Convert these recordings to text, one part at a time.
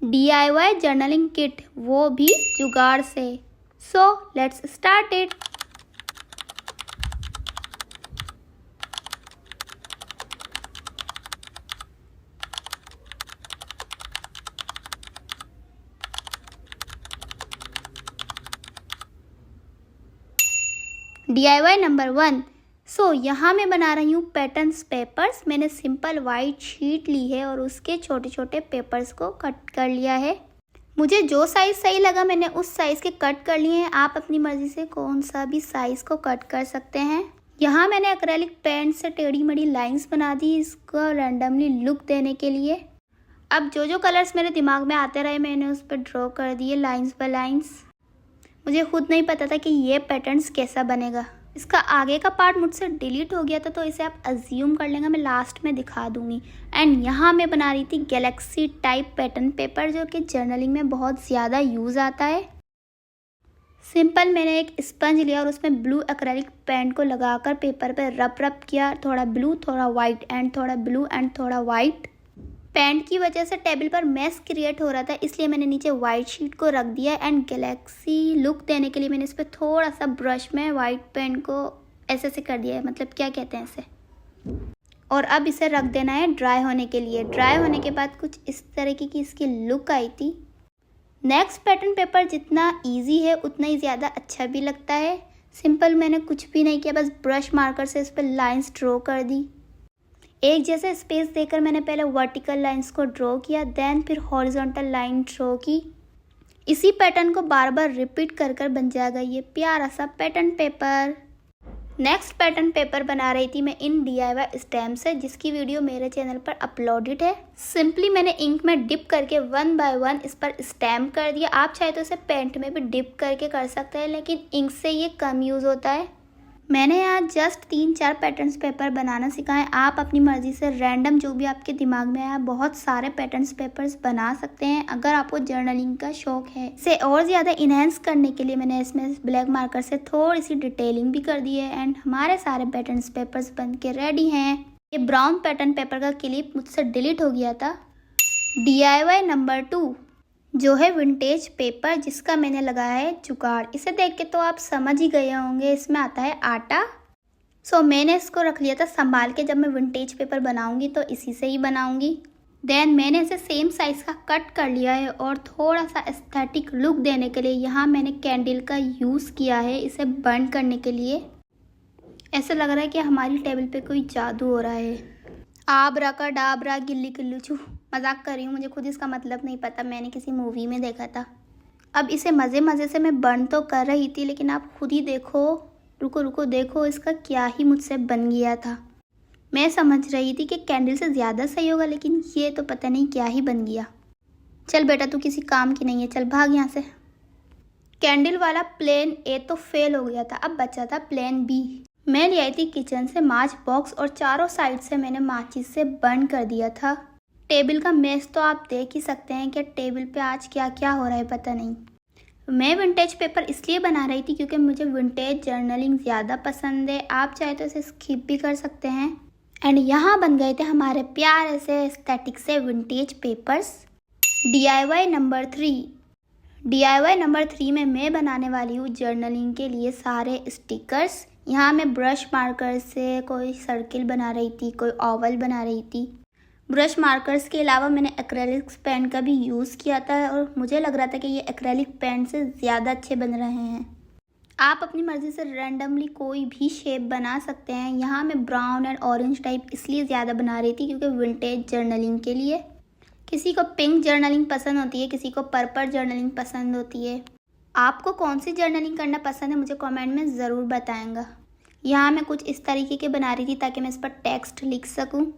DIY journaling kit, वो भी जुगाड़ से। So let's start it. DIY number 1। सो यहाँ मैं बना रही हूँ पैटर्न्स पेपर्स। मैंने सिंपल वाइट शीट ली है और उसके छोटे छोटे पेपर्स को कट कर लिया है। मुझे जो साइज़ सही लगा मैंने उस साइज़ के कट कर लिए हैं। आप अपनी मर्ज़ी से कौन सा भी साइज़ को कट कर सकते हैं। यहाँ मैंने एक्रेलिक पेंट से टेढ़ी मेढ़ी लाइंस बना दी इसको रैंडमली लुक देने के लिए। अब जो कलर्स मेरे दिमाग में आते रहे मैंने उस पर ड्रॉ कर दिए लाइंस बाय लाइंस। मुझे खुद नहीं पता था कि ये पैटर्न्स कैसा बनेगा। इसका आगे का पार्ट मुझसे डिलीट हो गया था तो इसे आप अज्यूम कर लेंगे, मैं लास्ट में दिखा दूंगी। एंड यहाँ मैं बना रही थी गैलेक्सी टाइप पैटर्न पेपर जो कि जर्नलिंग में बहुत ज़्यादा यूज़ आता है। सिंपल मैंने एक स्पंज लिया और उसमें ब्लू एक्रेलिक पेंट को लगाकर पेपर पर रब किया, थोड़ा ब्लू थोड़ा वाइट एंड थोड़ा ब्लू एंड थोड़ा वाइट। पेंट की वजह से टेबल पर मैस क्रिएट हो रहा था इसलिए मैंने नीचे वाइट शीट को रख दिया एंड गैलेक्सी लुक देने के लिए मैंने इस पर थोड़ा सा ब्रश में वाइट पेंट को ऐसे कर दिया है, मतलब क्या कहते हैं इसे। और अब इसे रख देना है ड्राई होने के लिए। ड्राई होने के बाद कुछ इस तरीके की इसकी लुक आई थी। नेक्स्ट पैटर्न पेपर जितना ईजी है उतना ही ज़्यादा अच्छा भी लगता है। सिंपल मैंने कुछ भी नहीं किया, बस ब्रश मार्कर से इस पर लाइन्स ड्रॉ कर दी। एक जैसे स्पेस देकर मैंने पहले वर्टिकल लाइंस को ड्रॉ किया, देन फिर हॉरिजॉन्टल लाइन ड्रॉ की। इसी पैटर्न को बार बार रिपीट कर बन जाएगा ये प्यारा सा pattern paper. Next pattern paper बना रही थी मैं इन DIY स्टैम्प से, जिसकी वीडियो मेरे चैनल पर अपलोडेड है। सिंपली मैंने इंक में डिप करके 1 बाय 1 इस पर स्टैम्प कर दिया। आप चाहे तो इसे पेंट में भी डिप करके कर सकते हैं, लेकिन इंक से ये कम यूज़ होता है। मैंने यहाँ जस्ट 3-4 पैटर्न्स पेपर बनाना सीखा है। आप अपनी मर्ज़ी से रैंडम जो भी आपके दिमाग में आया बहुत सारे पैटर्न्स पेपर्स बना सकते हैं अगर आपको जर्नलिंग का शौक है। इसे और ज़्यादा इन्हेंस करने के लिए मैंने इसमें ब्लैक मार्कर से थोड़ी सी डिटेलिंग भी कर दी है एंड हमारे सारे पैटर्न्स पेपर्स बन के रेडी हैं। ये ब्राउन पैटर्न पेपर का क्लिप मुझसे डिलीट हो गया था। DIY नंबर 2 जो है विंटेज पेपर, जिसका मैंने लगाया है जुगाड़। इसे देख के तो आप समझ ही गए होंगे इसमें आता है आटा। सो मैंने इसको रख लिया था संभाल के, जब मैं विंटेज पेपर बनाऊंगी तो इसी से ही बनाऊंगी। देन मैंने इसे सेम साइज़ का कट कर लिया है और थोड़ा सा एस्थेटिक लुक देने के लिए यहाँ मैंने कैंडल का यूज़ किया है इसे बर्न करने के लिए। ऐसा लग रहा है कि हमारी टेबल पे कोई जादू हो रहा है। आबरा का डाबरा गिल्ली किल्लू चू, मजाक कर रही हूँ, मुझे खुद इसका मतलब नहीं पता, मैंने किसी मूवी में देखा था। अब इसे मज़े से मैं बर्न तो कर रही थी, लेकिन आप खुद ही देखो, रुको देखो इसका क्या ही मुझसे बन गया था। मैं समझ रही थी कि कैंडल से ज़्यादा सही होगा, लेकिन ये तो पता नहीं क्या ही बन गया। चल बेटा तू किसी काम की नहीं है, चल भाग यहाँ से। कैंडल वाला प्लान A तो फेल हो गया था, अब बचा था प्लान B। मैं ले आई थी किचन से माच बॉक्स और चारों साइड से मैंने माचिस से बर्न कर दिया था। टेबल का मेस तो आप देख ही सकते हैं कि टेबल पे आज क्या क्या हो रहा है पता नहीं। मैं विंटेज पेपर इसलिए बना रही थी क्योंकि मुझे विंटेज जर्नलिंग ज़्यादा पसंद है। आप चाहे तो इसे स्किप भी कर सकते हैं। एंड यहाँ बन गए थे हमारे प्यारे से एस्थेटिक से विंटेज पेपर्स। DIY नंबर 3 में मैं बनाने वाली हूँ जर्नलिंग के लिए सारे स्टिकर्स। यहाँ मैं ब्रश मार्कर से कोई सर्किल बना रही थी, कोई ओवल बना रही थी। ब्रश मार्कर्स के अलावा मैंने एक्रेलिक पेंट का भी यूज़ किया था और मुझे लग रहा था कि ये एक्रेलिक पेंट से ज़्यादा अच्छे बन रहे हैं। आप अपनी मर्ज़ी से रैंडमली कोई भी शेप बना सकते हैं। यहाँ मैं ब्राउन एंड ऑरेंज टाइप इसलिए ज़्यादा बना रही थी क्योंकि विंटेज जर्नलिंग के लिए। किसी को पिंक जर्नलिंग पसंद होती है, किसी को पर्पल जर्नलिंग पसंद होती है। आपको कौन सी जर्नलिंग करना पसंद है मुझे कमेंट में ज़रूर बताएंगा। यहाँ मैं कुछ इस तरीके के बना रही थी ताकि मैं इस पर टेक्स्ट लिख सकूँ।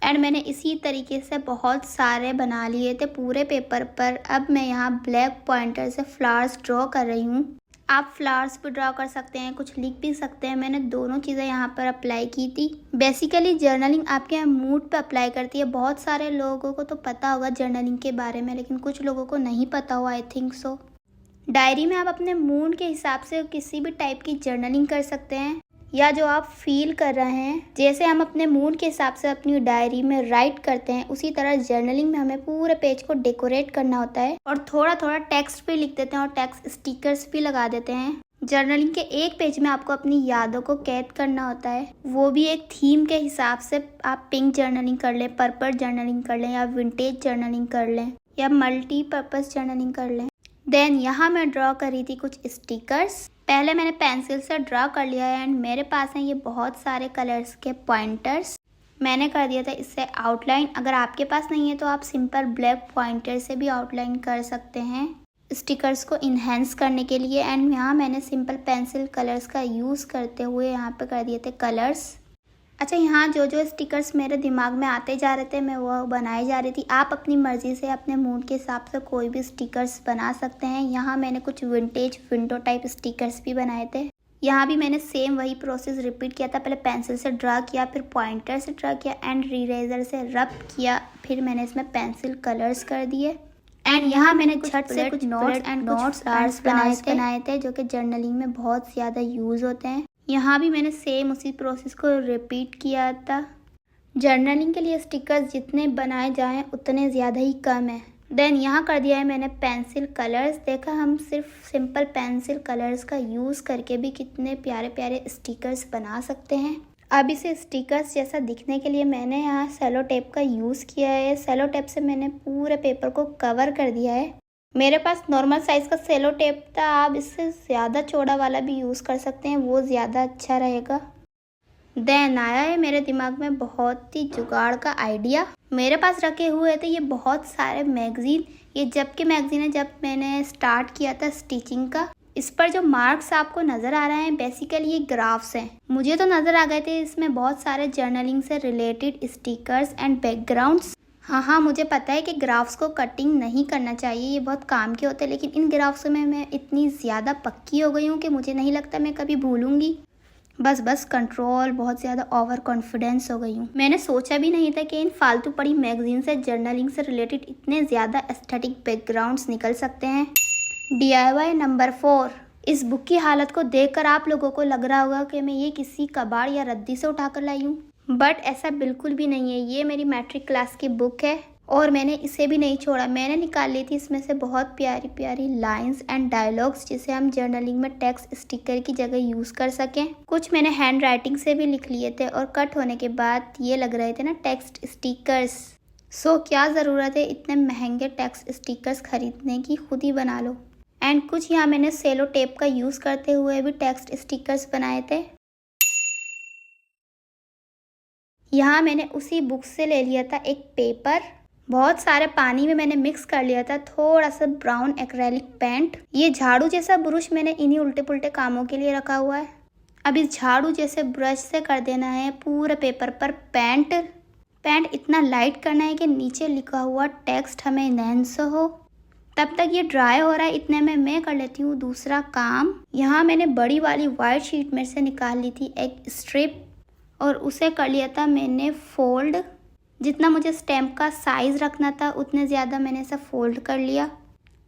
एंड मैंने इसी तरीके से बहुत सारे बना लिए थे पूरे पेपर पर। अब मैं यहाँ ब्लैक पॉइंटर से फ्लावर्स ड्रॉ कर रही हूँ। आप फ्लावर्स भी ड्रॉ कर सकते हैं, कुछ लिख भी सकते हैं। मैंने दोनों चीज़ें यहाँ पर अप्लाई की थी। बेसिकली जर्नलिंग आपके मूड पर अप्लाई करती है। बहुत सारे लोगों को तो पता होगा जर्नलिंग के बारे में, लेकिन कुछ लोगों को नहीं पता हुआ, आई थिंक सो। डायरी में आप अपने मूड के हिसाब से किसी भी टाइप की जर्नलिंग कर सकते हैं। या जो आप फील कर रहे हैं। जैसे हम अपने मूड के हिसाब से अपनी डायरी में राइट करते हैं, उसी तरह जर्नलिंग में हमें पूरे पेज को डेकोरेट करना होता है और थोड़ा थोड़ा टेक्स्ट भी लिख देते हैं और टेक्स्ट स्टिकर्स भी लगा देते हैं। जर्नलिंग के एक पेज में आपको अपनी यादों को कैद करना होता है, वो भी एक थीम के हिसाब से। आप पिंक जर्नलिंग कर लें, पर्पल जर्नलिंग कर लें, या विंटेज जर्नलिंग कर लें, या मल्टीपर्पज जर्नलिंग कर लें। देन यहाँ मैं ड्रॉ कर रही थी कुछ स्टिकर्स। पहले मैंने पेंसिल से ड्रॉ कर लिया है एंड मेरे पास हैं ये बहुत सारे कलर्स के पॉइंटर्स। मैंने कर दिया था इससे आउटलाइन। अगर आपके पास नहीं है तो आप सिंपल ब्लैक पॉइंटर से भी आउटलाइन कर सकते हैं स्टिकर्स को इन्हेंस करने के लिए। एंड यहाँ मैंने सिंपल पेंसिल कलर्स का यूज़ करते हुए यहाँ पे कर दिए थे कलर्स। अच्छा, यहाँ जो जो स्टिकर्स मेरे दिमाग में आते जा रहे थे मैं वो बनाई जा रही थी। आप अपनी मर्ज़ी से अपने मूड के हिसाब से कोई भी स्टिकर्स बना सकते हैं। यहाँ मैंने कुछ विंटेज विंडो टाइप स्टिकर्स भी बनाए थे। यहाँ भी मैंने सेम वही प्रोसेस रिपीट किया था। पहले पेंसिल से ड्रा किया, फिर पॉइंटर से ड्रा किया एंड इरेजर से रब किया, फिर मैंने इसमें पेंसिल कलर्स कर दिए। एंड यहाँ मैंने छट से कुछ नोट्स बनाए थे जो कि जर्नलिंग में बहुत ज़्यादा यूज़ होते हैं। यहाँ भी मैंने सेम उसी प्रोसेस को रिपीट किया था। जर्नलिंग के लिए स्टिकर्स जितने बनाए जाएं उतने ज़्यादा ही कम है। देन यहाँ कर दिया है मैंने पेंसिल कलर्स। देखा हम सिर्फ सिंपल पेंसिल कलर्स का यूज़ करके भी कितने प्यारे प्यारे स्टिकर्स बना सकते हैं। अब इसे स्टिकर्स जैसा दिखने के लिए मैंने यहाँ सेलो टेप का यूज़ किया है। सेलो टेप से मैंने पूरे पेपर को कवर कर दिया है। मेरे पास नॉर्मल साइज़ का सेलो टेप था, आप इससे ज़्यादा चौड़ा वाला भी यूज़ कर सकते हैं, वो ज़्यादा अच्छा रहेगा। देन आया है मेरे दिमाग में बहुत ही जुगाड़ का आइडिया। मेरे पास रखे हुए थे ये बहुत सारे मैगज़ीन। ये जब के मैगज़ीन है जब मैंने स्टार्ट किया था स्टिचिंग का। इस पर जो मार्क्स आपको नज़र आ रहे हैं बेसिकली ये ग्राफ्स हैं। मुझे तो नज़र आ गए थे इसमें बहुत सारे जर्नलिंग से रिलेटेड स्टिकर्स एंड बैकग्राउंड्स। हाँ, मुझे पता है कि ग्राफ्स को कटिंग नहीं करना चाहिए, ये बहुत काम के होते हैं, लेकिन इन ग्राफ्स में मैं इतनी ज़्यादा पक्की हो गई हूँ कि मुझे नहीं लगता मैं कभी भूलूंगी। बस कंट्रोल, बहुत ज़्यादा ओवर कॉन्फिडेंस हो गई हूँ। मैंने सोचा भी नहीं था कि इन फालतू पड़ी मैगजीन से जर्नलिंग से रिलेटेड इतने ज़्यादा एस्थेटिक बैकग्राउंड्स निकल सकते हैं। DIY number 4। इस बुक की हालत को देखकर आप लोगों को लग रहा होगा कि मैं ये किसी कबाड़ या रद्दी से उठाकर लाई हूँ, बट ऐसा बिल्कुल भी नहीं है। ये मेरी मैट्रिक क्लास की बुक है और मैंने इसे भी नहीं छोड़ा। मैंने निकाल ली थी इसमें से बहुत प्यारी प्यारी लाइंस एंड डायलॉग्स जिसे हम जर्नलिंग में टेक्स्ट स्टिकर की जगह यूज़ कर सकें। कुछ मैंने हैंड राइटिंग से भी लिख लिए थे और कट होने के बाद ये लग रहे थे ना टेक्स्ट स्टिकर्स। सो क्या ज़रूरत है इतने महंगे टेक्स्ट स्टिकर्स खरीदने की, खुद ही बना लो। एंड कुछ यहाँ मैंने सेलो टेप का यूज़ करते हुए भी टेक्स्ट स्टिकर्स बनाए थे। यहाँ मैंने उसी बुक से ले लिया था एक पेपर, बहुत सारे पानी में मैंने मिक्स कर लिया था थोड़ा सा ब्राउन एक्रेलिक पेंट। ये झाड़ू जैसा ब्रश मैंने इन्हीं उल्टे पुल्टे कामों के लिए रखा हुआ है। अब इस झाड़ू जैसे ब्रश से कर देना है पूरे पेपर पर पेंट इतना लाइट करना है कि नीचे लिखा हुआ टेक्स्ट हमें इनहेंस हो। तब तक ये ड्राई हो रहा है, इतने में मैं कर लेती हूँ दूसरा काम। यहाँ मैंने बड़ी वाली वाइट शीट में से निकाल ली थी एक स्ट्रिप और उसे कर लिया था मैंने फोल्ड। जितना मुझे स्टैम्प का साइज़ रखना था उतने ज़्यादा मैंने इसे फोल्ड कर लिया।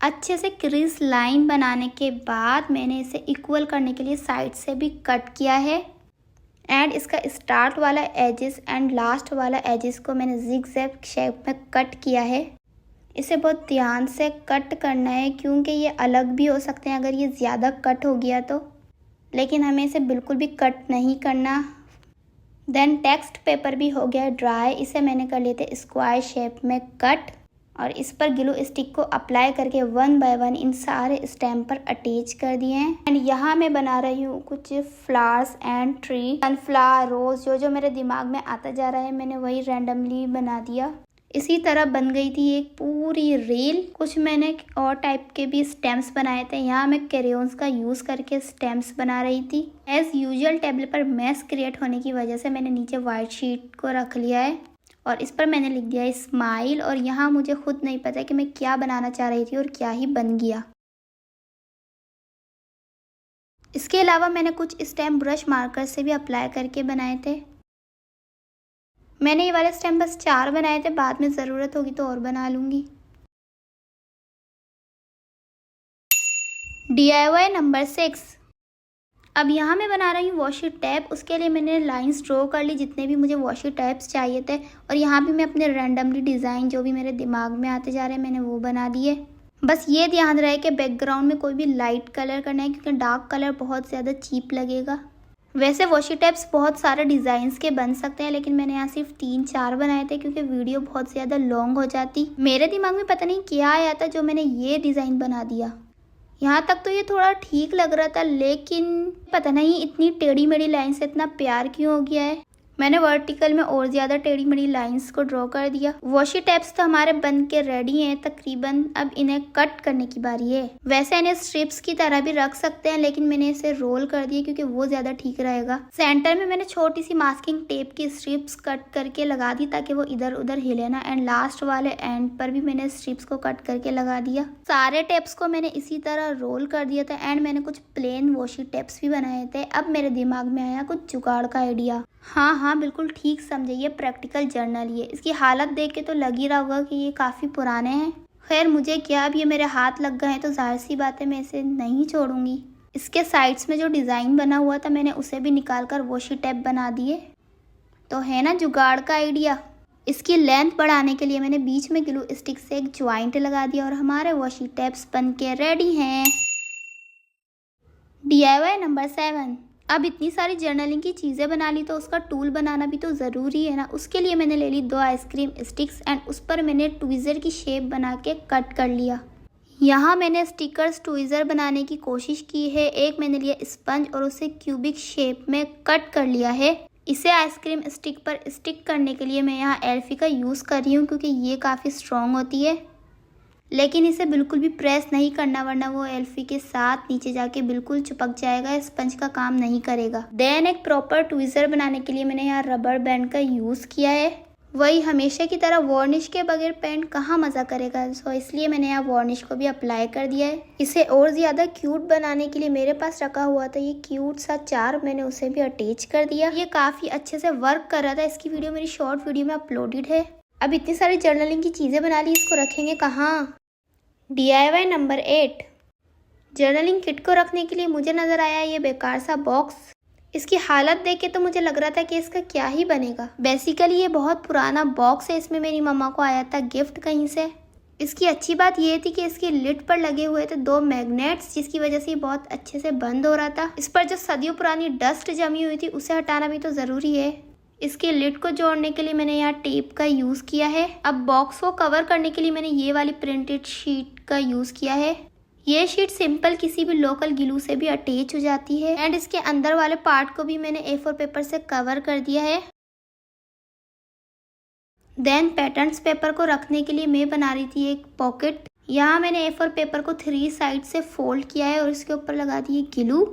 अच्छे से क्रीज लाइन बनाने के बाद मैंने इसे इक्वल करने के लिए साइड से भी कट किया है। एंड इसका स्टार्ट वाला एजेस एंड लास्ट वाला एजेस को मैंने जिगजैग शेप में कट किया है। इसे बहुत ध्यान से कट करना है क्योंकि ये अलग भी हो सकते हैं अगर ये ज़्यादा कट हो गया तो, लेकिन हमें इसे बिल्कुल भी कट नहीं करना। देन टेक्स्ट पेपर भी हो गया ड्राई, इसे मैंने कर लिए थे स्क्वायर शेप में कट और इस पर ग्लू स्टिक को अप्लाई करके 1 बाय 1 इन सारे स्टैम्प पर अटैच कर दिए हैं। एंड यहाँ मैं बना रही हूँ कुछ फ्लावर्स एंड ट्री, सनफ्लावर, रोज, जो मेरे दिमाग में आता जा रहा है मैंने वही रैंडमली बना दिया। इसी तरह बन गई थी एक पूरी रील। कुछ मैंने और टाइप के भी स्टेम्स बनाए थे। यहाँ मैं क्रेयॉन्स का यूज़ करके स्टेम्स बना रही थी। एज यूजुअल टेबल पर मैस क्रिएट होने की वजह से मैंने नीचे वाइट शीट को रख लिया है और इस पर मैंने लिख दिया है स्माइल। और यहाँ मुझे खुद नहीं पता कि मैं क्या बनाना चाह रही थी और क्या ही बन गया। इसके अलावा मैंने कुछ स्टेम ब्रश मार्कर से भी अप्लाई करके बनाए थे। मैंने ये वाले स्टेम बस 4 बनाए थे, बाद में ज़रूरत होगी तो और बना लूँगी। DIY number 6। अब यहाँ मैं बना रही हूँ वॉशी टैप। उसके लिए मैंने लाइंस ड्रॉ कर ली जितने भी मुझे वॉशी टैप्स चाहिए थे, और यहाँ भी मैं अपने रैंडमली डिज़ाइन जो भी मेरे दिमाग में आते जा रहे हैं मैंने वो बना दिए। बस ये ध्यान रहे कि बैकग्राउंड में कोई भी लाइट कलर करना है, क्योंकि डार्क कलर बहुत ज़्यादा चीप लगेगा। वैसे वॉशी टैप्स बहुत सारे डिज़ाइंस के बन सकते हैं, लेकिन मैंने यहाँ सिर्फ 3-4 बनाए थे क्योंकि वीडियो बहुत ज़्यादा लॉन्ग हो जाती। मेरे दिमाग में पता नहीं क्या आया था जो मैंने ये डिज़ाइन बना दिया। यहाँ तक तो ये थोड़ा ठीक लग रहा था, लेकिन पता नहीं इतनी टेढ़ी मेढ़ी लाइन से इतना प्यार क्यों हो गया है। मैंने वर्टिकल में और ज़्यादा टेढ़ी मेढ़ी लाइंस को ड्रॉ कर दिया। वॉशी टैप्स तो हमारे बन के रेडी हैं तकरीबन, अब इन्हें कट करने की बारी है। वैसे इन्हें स्ट्रिप्स की तरह भी रख सकते हैं, लेकिन मैंने इसे रोल कर दिया क्योंकि वो ज़्यादा ठीक रहेगा। सेंटर में मैंने छोटी सी मास्किंग टेप की स्ट्रिप्स कट करके लगा दी ताकि वो इधर उधर हिले ना, एंड लास्ट वाले एंड पर भी मैंने स्ट्रिप्स को कट करके लगा दिया। सारे टेप्स को मैंने इसी तरह रोल कर दिया था, एंड मैंने कुछ प्लेन वॉशी टैप्स भी बनाए थे। अब मेरे दिमाग में आया कुछ जुगाड़ का आइडिया। हाँ, बिल्कुल ठीक समझे, ये प्रैक्टिकल जर्नल ही है। इसकी हालत देख के तो लग ही रहा होगा कि ये काफ़ी पुराने हैं। खैर मुझे क्या, अब ये मेरे हाथ लग गए हैं तो जाहिर सी बात है मैं इसे नहीं छोड़ूंगी। इसके साइड्स में जो डिज़ाइन बना हुआ था मैंने उसे भी निकाल कर वॉशी टैप बना दिए। तो है ना जुगाड़ का आइडिया। इसकी लेंथ बढ़ाने के लिए मैंने बीच में ग्लू स्टिक से एक ज्वाइंट लगा दिया और हमारे वॉशी टैप्स बन के रेडी हैं। DIY number 7। अब इतनी सारी जर्नलिंग की चीज़ें बना ली तो उसका टूल बनाना भी तो ज़रूरी है ना। उसके लिए मैंने ले ली 2 आइसक्रीम स्टिक्स, एंड उस पर मैंने ट्वीज़र की शेप बना के कट कर लिया। यहाँ मैंने स्टिकर्स ट्वीज़र बनाने की कोशिश की है। एक मैंने लिया स्पंज और उसे क्यूबिक शेप में कट कर लिया है। इसे आइसक्रीम स्टिक पर स्टिक करने के लिए मैं यहाँ एल्फी का यूज़ कर रही हूँ क्योंकि ये काफ़ी स्ट्रॉन्ग होती है, लेकिन इसे बिल्कुल भी प्रेस नहीं करना वरना वो एल्फी के साथ नीचे जाके बिल्कुल चिपक जाएगा, स्पंज का काम नहीं करेगा। देन एक प्रॉपर ट्वीज़र बनाने के लिए मैंने यहाँ रबर बैंड का यूज़ किया है। वही हमेशा की तरह वार्निश के बगैर पेंट कहाँ मज़ा करेगा, सो इसलिए मैंने यहाँ वार्निश को भी अप्लाई कर दिया है। इसे और ज़्यादा क्यूट बनाने के लिए मेरे पास रखा हुआ था ये क्यूट सा चार, मैंने उसे भी अटैच कर दिया। ये काफ़ी अच्छे से वर्क कर रहा था। इसकी वीडियो मेरी शॉर्ट वीडियो में अपलोडेड है। अब इतनी सारी जर्नलिंग की चीज़ें बना ली, इसको रखेंगे कहाँ। DIY number 8। जर्नलिंग किट को रखने के लिए मुझे नज़र आया ये बेकार सा बॉक्स। इसकी हालत देख के तो मुझे लग रहा था कि इसका क्या ही बनेगा। बेसिकली ये बहुत पुराना बॉक्स है, इसमें मेरी मम्मा को आया था गिफ्ट कहीं से। इसकी अच्छी बात ये थी कि इसकी लिड पर लगे हुए थे 2 मैग्नेट्स, जिसकी वजह से ये बहुत अच्छे से बंद हो रहा था। इस पर जो सदियों पुरानी डस्ट जमी हुई थी उसे हटाना भी तो ज़रूरी है। इसके लिड को जोड़ने के लिए मैंने यहाँ टेप का यूज़ किया है। अब बॉक्स को कवर करने के लिए मैंने ये वाली प्रिंटेड शीट का यूज़ किया है। ये शीट सिंपल किसी भी लोकल ग्लू से भी अटैच हो जाती है, एंड इसके अंदर वाले पार्ट को भी मैंने A4 पेपर से कवर कर दिया है। देन पैटर्न्स पेपर को रखने के लिए मैं बना रही थी एक पॉकेट। यहाँ मैंने A4 पेपर को 3 साइड से फोल्ड किया है और इसके ऊपर लगा दिए ग्लू।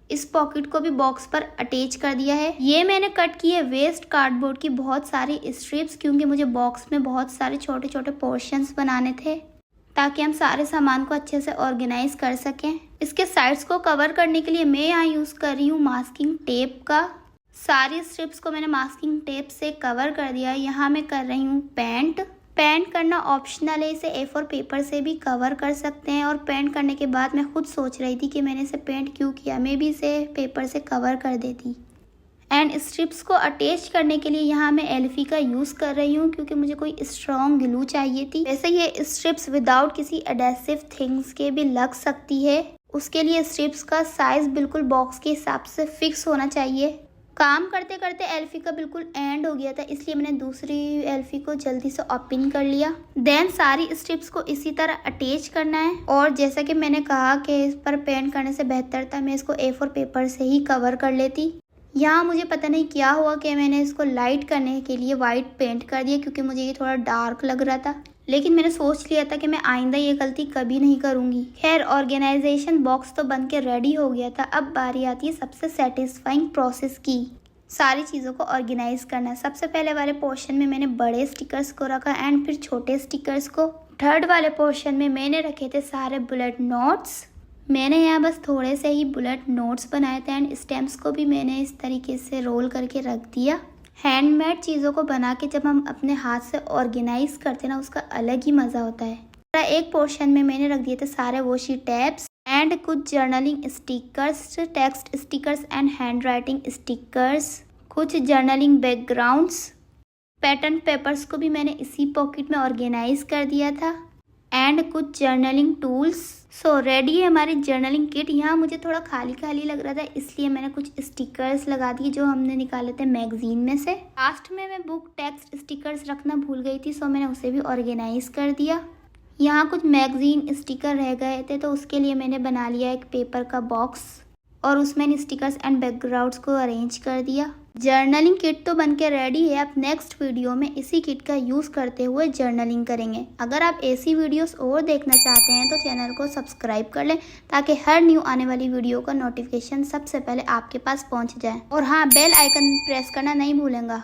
इस पॉकेट को भी बॉक्स पर अटैच कर दिया है। ये मैंने कट किए वेस्ट कार्डबोर्ड की बहुत सारी स्ट्रिप्स, क्योंकि मुझे बॉक्स में बहुत सारे छोटे छोटे पोर्शंस बनाने थे ताकि हम सारे सामान को अच्छे से ऑर्गेनाइज कर सकें। इसके साइड्स को कवर करने के लिए मैं यहाँ यूज़ कर रही हूँ मास्किंग टेप का। सारी स्ट्रिप्स को मैंने मास्किंग टेप से कवर कर दिया। यहाँ मैं कर रही हूँ पेंट करना ऑप्शनल है, इसे A4 पेपर से भी कवर कर सकते हैं। और पेंट करने के बाद मैं खुद सोच रही थी कि मैंने इसे पेंट क्यों किया, मैं भी इसे पेपर से कवर कर देती। एंड स्ट्रिप्स को अटैच करने के लिए यहाँ मैं एल्फी का यूज़ कर रही हूँ क्योंकि मुझे कोई स्ट्रॉन्ग ग्लू चाहिए थी। वैसे ये स्ट्रिप्स विदाउट किसी एडेसिव थिंग्स के भी लग सकती है। उसके लिए स्ट्रिप्स का साइज बिल्कुल बॉक्स के हिसाब से फिक्स होना चाहिए। काम करते करते एल्फी का बिल्कुल एंड हो गया था, इसलिए मैंने दूसरी एल्फी को जल्दी से ओपन कर लिया। देन सारी स्ट्रिप्स को इसी तरह अटैच करना है। और जैसा कि मैंने कहा कि इस पर पेंट करने से बेहतर था मैं इसको A4 पेपर से ही कवर कर लेती। यहाँ मुझे पता नहीं क्या हुआ कि मैंने इसको लाइट करने के लिए वाइट पेंट कर दिया क्योंकि मुझे ये थोड़ा डार्क लग रहा था, लेकिन मैंने सोच लिया था कि मैं आइंदा ये गलती कभी नहीं करूँगी। खैर ऑर्गेनाइजेशन बॉक्स तो बन के रेडी हो गया था। अब बारी आती है सबसे सेटिस्फाइंग प्रोसेस की, सारी चीज़ों को ऑर्गेनाइज करना। सबसे पहले वाले पोर्शन में मैंने बड़े स्टिकर्स को रखा एंड फिर छोटे स्टिकर्स को। थर्ड वाले पोर्शन में मैंने रखे थे सारे बुलेट नोट्स। मैंने यहाँ बस थोड़े से ही बुलेट नोट्स बनाए थे एंड स्टैम्प्स को भी मैंने इस तरीके से रोल करके रख दिया। हैंडमेड चीज़ों को बना के जब हम अपने हाथ से ऑर्गेनाइज करते ना उसका अलग ही मज़ा होता है। एक पोर्शन में मैंने रख दिए थे सारे वॉशी टैप्स एंड कुछ journaling stickers, text stickers and hand writing stickers, कुछ जर्नलिंग बैकग्राउंड्स। पैटर्न पेपर्स को भी मैंने इसी पॉकेट में ऑर्गेनाइज कर दिया था एंड कुछ जर्नलिंग टूल्स। सो रेडी है हमारी जर्नलिंग किट। यहाँ मुझे थोड़ा खाली खाली लग रहा था, इसलिए मैंने कुछ स्टिकर्स लगा दिए जो हमने निकाले थे मैगजीन में से। लास्ट में मैं बुक टेक्स्ट स्टिकर्स रखना भूल गई थी, सो मैंने उसे भी ऑर्गेनाइज कर दिया। यहाँ कुछ मैगजीन स्टिकर रह गए थे, तो उसके लिए मैंने बना लिया एक पेपर का बॉक्स और उसमें इन स्टिकर्स एंड बैकग्राउंड्स को अरेंज कर दिया। जर्नलिंग किट तो बनके रेडी है। अब नेक्स्ट वीडियो में इसी किट का यूज़ करते हुए जर्नलिंग करेंगे। अगर आप ऐसी वीडियोस और देखना चाहते हैं तो चैनल को सब्सक्राइब कर लें, ताकि हर न्यू आने वाली वीडियो का नोटिफिकेशन सबसे पहले आपके पास पहुंच जाए। और हाँ, बेल आइकन प्रेस करना नहीं भूलेंगे।